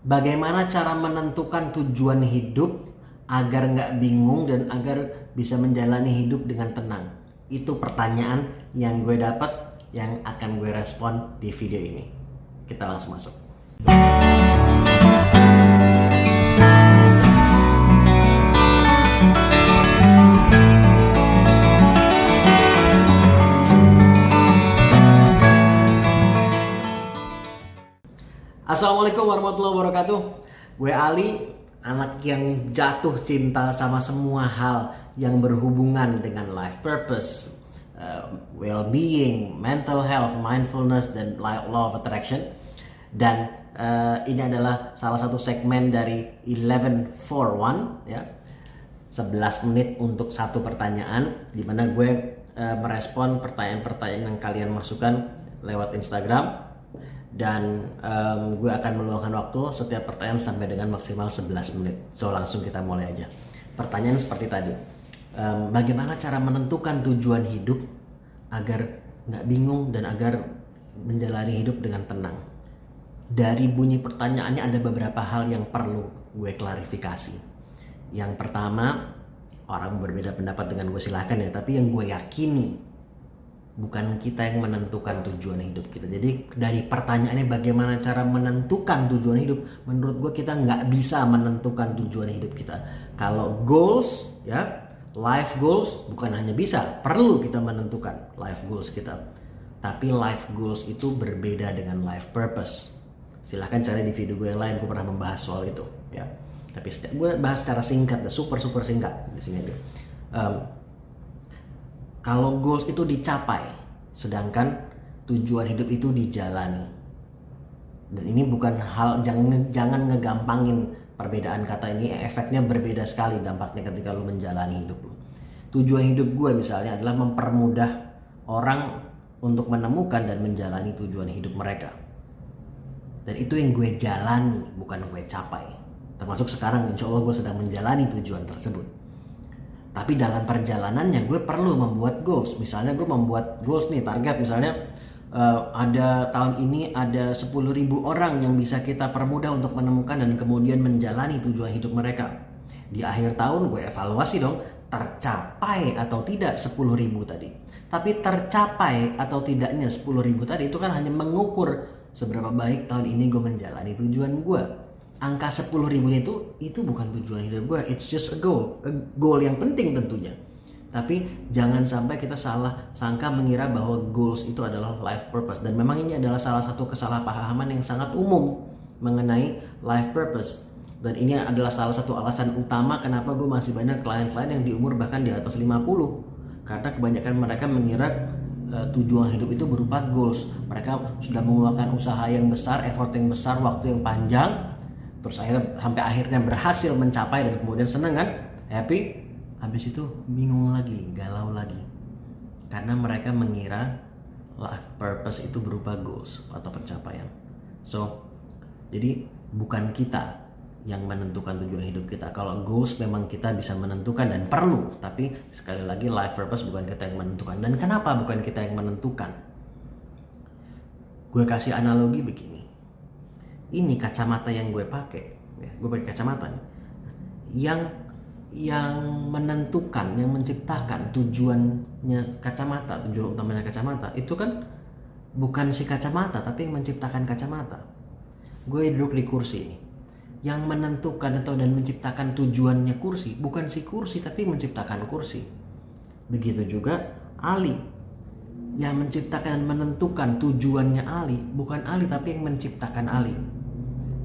Bagaimana cara menentukan tujuan hidup agar nggak bingung dan agar bisa menjalani hidup dengan tenang? Itu pertanyaan yang gue dapat, yang akan gue respon di video ini. Kita langsung masuk. Assalamualaikum warahmatullahi wabarakatuh. Gue Ali, anak yang jatuh cinta sama semua hal yang berhubungan dengan life purpose, well-being, mental health, mindfulness, dan law of attraction. Dan ini adalah salah satu segmen dari 1141, ya, 11 menit untuk satu pertanyaan, di mana gue merespon pertanyaan-pertanyaan yang kalian masukkan lewat Instagram. Dan gue akan meluangkan waktu setiap pertanyaan sampai dengan maksimal 11 menit. So langsung kita mulai aja. Pertanyaan seperti tadi, bagaimana cara menentukan tujuan hidup agar nggak bingung dan agar menjalani hidup dengan tenang? Dari bunyi pertanyaannya ada beberapa hal yang perlu gue klarifikasi. Yang pertama, orang berbeda pendapat dengan gue, silahkan ya, tapi yang gue yakini, bukan kita yang menentukan tujuan hidup kita. Jadi dari pertanyaannya bagaimana cara menentukan tujuan hidup, menurut gue kita nggak bisa menentukan tujuan hidup kita. Kalau goals, ya, life goals, bukan hanya bisa, perlu kita menentukan life goals kita. Tapi life goals itu berbeda dengan life purpose. Silahkan cari di video gue yang lain, gue pernah membahas soal itu, ya. Tapi gue bahas secara singkat, super singkat di sini aja. Kalau goals itu dicapai, sedangkan tujuan hidup itu dijalani. Dan ini bukan hal, jangan ngegampangin perbedaan kata ini, efeknya berbeda sekali dampaknya ketika lu menjalani hidup lu. Tujuan hidup gue misalnya adalah mempermudah orang untuk menemukan dan menjalani tujuan hidup mereka. Dan itu yang gue jalani, bukan gue capai. Termasuk sekarang, insya Allah gue sedang menjalani tujuan tersebut. Tapi dalam perjalanannya gue perlu membuat goals. Misalnya gue membuat goals nih, target misalnya ada tahun ini ada 10.000 orang yang bisa kita permudah untuk menemukan dan kemudian menjalani tujuan hidup mereka. Di akhir tahun gue evaluasi dong, tercapai atau tidak 10.000 tadi. Tapi tercapai atau tidaknya 10.000 tadi itu kan hanya mengukur seberapa baik tahun ini gue menjalani tujuan gue. Angka 10.000 itu bukan tujuan hidup gue, it's just a goal yang penting tentunya. Tapi jangan sampai kita salah sangka mengira bahwa goals itu adalah life purpose. Dan memang ini adalah salah satu kesalahpahaman yang sangat umum mengenai life purpose. Dan ini adalah salah satu alasan utama kenapa gue masih banyak klien-klien yang di umur bahkan di atas 50. Karena kebanyakan mereka mengira tujuan hidup itu berupa goals. Mereka sudah mengeluarkan usaha yang besar, effort yang besar, waktu yang panjang, terus sampai akhirnya berhasil mencapai dan kemudian senang kan, happy. Habis itu bingung lagi, galau lagi, karena mereka mengira life purpose itu berupa goals atau pencapaian. So jadi bukan kita yang menentukan tujuan hidup kita. Kalau goals memang kita bisa menentukan dan perlu, tapi sekali lagi life purpose bukan kita yang menentukan. Dan kenapa bukan kita yang menentukan? Gue kasih analogi begini. Ini kacamata yang gue pakai, ya, gue pakai kacamata nih. Yang menentukan, yang menciptakan tujuannya kacamata, tujuan utamanya kacamata, itu kan bukan si kacamata, tapi yang menciptakan kacamata. Gue duduk di kursi ini. Yang menentukan atau dan menciptakan tujuannya kursi, bukan si kursi, tapi menciptakan kursi. Begitu juga Ali. Yang menciptakan dan menentukan tujuannya Ali, bukan Ali, tapi yang menciptakan Ali.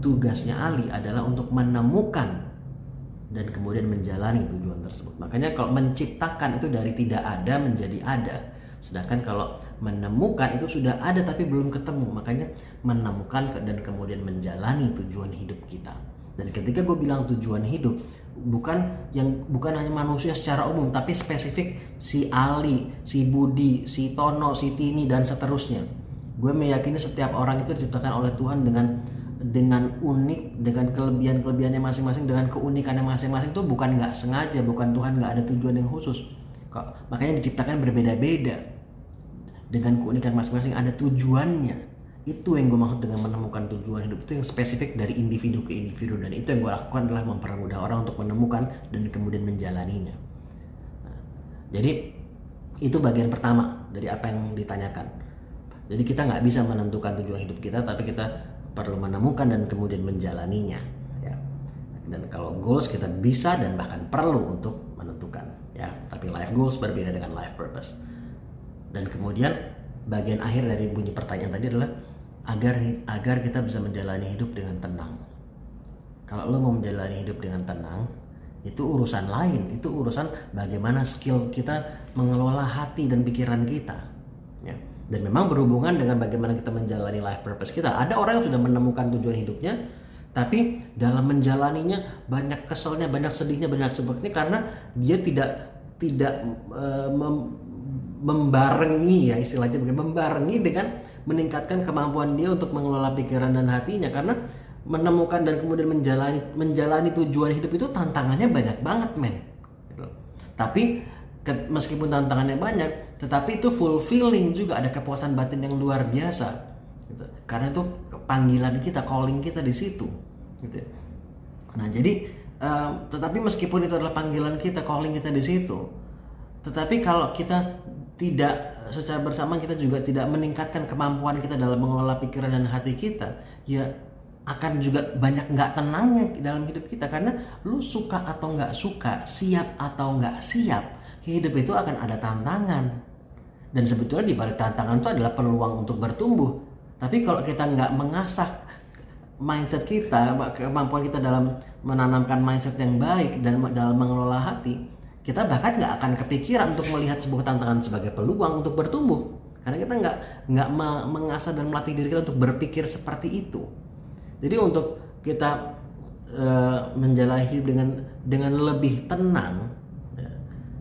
Tugasnya Ali adalah untuk menemukan dan kemudian menjalani tujuan tersebut. Makanya kalau menciptakan itu dari tidak ada menjadi ada. Sedangkan kalau menemukan itu sudah ada tapi belum ketemu. Makanya menemukan dan kemudian menjalani tujuan hidup kita. Dan ketika gue bilang tujuan hidup, bukan hanya manusia secara umum, tapi spesifik si Ali, si Budi, si Tono, si Tini, dan seterusnya. Gue meyakini setiap orang itu diciptakan oleh Tuhan dengan unik, dengan kelebihan-kelebihannya masing-masing, dengan keunikannya masing-masing. Itu bukan nggak sengaja, bukan Tuhan nggak ada tujuan yang khusus. Makanya diciptakan berbeda-beda dengan keunikan masing-masing, ada tujuannya. Itu yang gue maksud dengan menemukan tujuan hidup, itu yang spesifik dari individu ke individu, dan itu yang gue lakukan adalah mempermudah orang untuk menemukan dan kemudian menjalaninya. Nah, jadi itu bagian pertama dari apa yang ditanyakan. Jadi kita nggak bisa menentukan tujuan hidup kita, tapi kita perlu menemukan dan kemudian menjalaninya, ya. Dan kalau goals kita bisa dan bahkan perlu untuk menentukan, ya. Tapi life goals berbeda dengan life purpose. Dan kemudian bagian akhir dari bunyi pertanyaan tadi adalah agar kita bisa menjalani hidup dengan tenang. Kalau lo mau menjalani hidup dengan tenang, itu urusan lain, itu urusan bagaimana skill kita mengelola hati dan pikiran kita, ya. Dan memang berhubungan dengan bagaimana kita menjalani life purpose kita. Ada orang yang sudah menemukan tujuan hidupnya, tapi dalam menjalaninya banyak keselnya, banyak sedihnya, banyak sebagainya, karena dia tidak membarengi, ya istilahnya, membarengi dengan meningkatkan kemampuan dia untuk mengelola pikiran dan hatinya. Karena menemukan dan kemudian menjalani tujuan hidup itu tantangannya banyak banget, men. Gitu. Tapi meskipun tantangannya banyak, tetapi itu fulfilling juga, ada kepuasan batin yang luar biasa. Gitu. Karena itu panggilan kita, calling kita di situ. Gitu. Nah jadi, tetapi meskipun itu adalah panggilan kita, calling kita di situ, tetapi kalau kita tidak secara bersama, kita juga tidak meningkatkan kemampuan kita dalam mengelola pikiran dan hati kita, ya akan juga banyak nggak tenangnya dalam hidup kita. Karena lu suka atau nggak suka, siap atau nggak siap, hidup itu akan ada tantangan. Dan sebetulnya di balik tantangan itu adalah peluang untuk bertumbuh. Tapi kalau kita nggak mengasah mindset kita, kemampuan kita dalam menanamkan mindset yang baik dan dalam mengelola hati, kita bahkan nggak akan kepikiran untuk melihat sebuah tantangan sebagai peluang untuk bertumbuh. Karena kita nggak mengasah dan melatih diri kita untuk berpikir seperti itu. Jadi untuk kita menjalani hidup dengan lebih tenang, ya,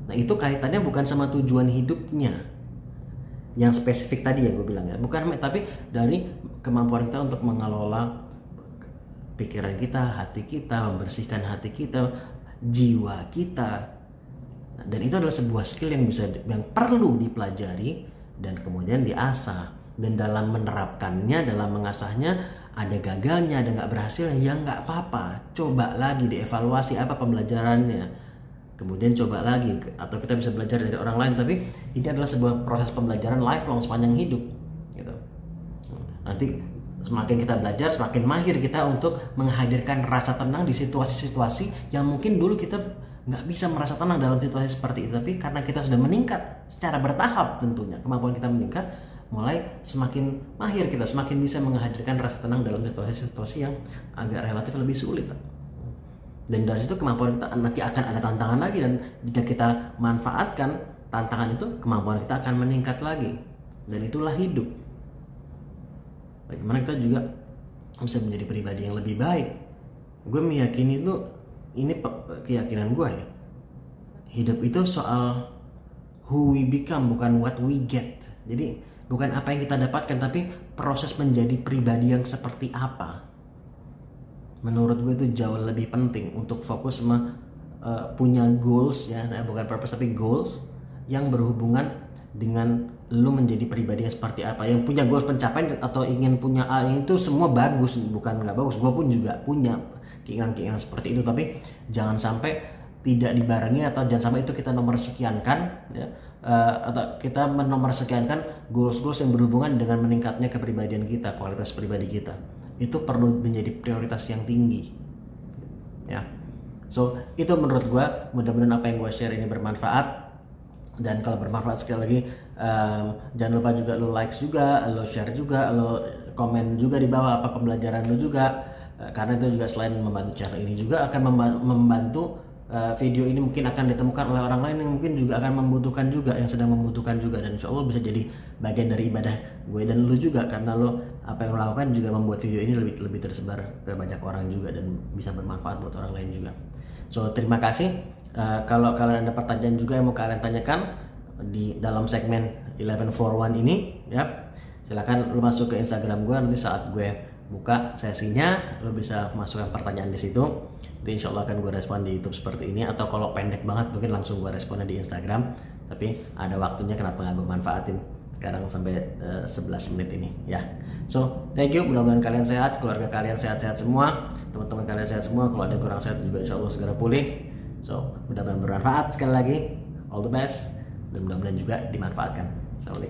nah itu kaitannya bukan sama tujuan hidupnya yang spesifik tadi ya gue bilang, ya, bukan, tapi dari kemampuan kita untuk mengelola pikiran kita, hati kita, membersihkan hati kita, jiwa kita. Dan itu adalah sebuah skill yang perlu dipelajari dan kemudian diasah. Dan dalam menerapkannya, dalam mengasahnya, ada gagalnya, ada nggak berhasilnya, ya nggak apa-apa. Coba lagi, dievaluasi apa pembelajarannya, kemudian coba lagi. Atau kita bisa belajar dari orang lain, tapi ini adalah sebuah proses pembelajaran lifelong, sepanjang hidup, gitu. Nanti semakin kita belajar, semakin mahir kita untuk menghadirkan rasa tenang di situasi-situasi yang mungkin dulu kita nggak bisa merasa tenang dalam situasi seperti itu. Tapi karena kita sudah meningkat secara bertahap, tentunya kemampuan kita meningkat, mulai semakin mahir kita, semakin bisa menghadirkan rasa tenang dalam situasi-situasi yang agak relatif lebih sulit. Dan dari situ kemampuan kita nanti akan ada tantangan lagi, dan jika kita manfaatkan tantangan itu, kemampuan kita akan meningkat lagi. Dan itulah hidup. Bagaimana kita juga bisa menjadi pribadi yang lebih baik. Gue meyakini itu, ini keyakinan gue ya, hidup itu soal who we become, bukan what we get. Jadi bukan apa yang kita dapatkan, tapi proses menjadi pribadi yang seperti apa. Menurut gue itu jauh lebih penting untuk fokus sama punya goals, ya, bukan purpose tapi goals yang berhubungan dengan lu menjadi pribadi yang seperti apa. Yang punya goals pencapaian atau ingin punya A, itu semua bagus, bukan nggak bagus. Gue pun juga punya keinginan-keinginan seperti itu, tapi jangan sampai tidak dibarengi, atau jangan sampai itu kita nomor sekiankan, ya. Atau kita menomor sekiankan goals-goals yang berhubungan dengan meningkatnya kepribadian kita, kualitas pribadi kita. Itu perlu menjadi prioritas yang tinggi, ya. So itu menurut gue, mudah-mudahan apa yang gue share ini bermanfaat. Dan kalau bermanfaat, sekali lagi jangan lupa juga lo like juga, lo share juga, lo komen juga di bawah apa pembelajaran lo juga, karena itu juga selain membantu channel ini juga akan membantu video ini mungkin akan ditemukan oleh orang lain yang mungkin juga akan membutuhkan juga, yang sedang membutuhkan juga. Dan insya Allah bisa jadi bagian dari ibadah gue dan lo juga, karena lo apa yang lo lakukan juga membuat video ini lebih tersebar ke banyak orang juga dan bisa bermanfaat buat orang lain juga. So terima kasih. Kalau kalian ada pertanyaan juga yang mau kalian tanyakan di dalam segmen 1141 ini, ya silakan lo masuk ke Instagram gue. Nanti saat gue buka sesinya, lo bisa masukkan pertanyaan di situ. Nanti insya Allah akan gue respon di YouTube seperti ini, atau kalau pendek banget mungkin langsung gue responnya di Instagram. Tapi ada waktunya, kenapa nggak gue manfaatin sekarang sampai 11 menit ini, ya. So thank you, mudah-mudahan kalian sehat, keluarga kalian sehat-sehat semua, teman-teman kalian sehat semua. Kalau ada yang kurang sehat juga insya Allah segera pulih. So mudah-mudahan bermanfaat. Sekali lagi all the best, dan mudah-mudahan juga dimanfaatkan. Assalamualaikum.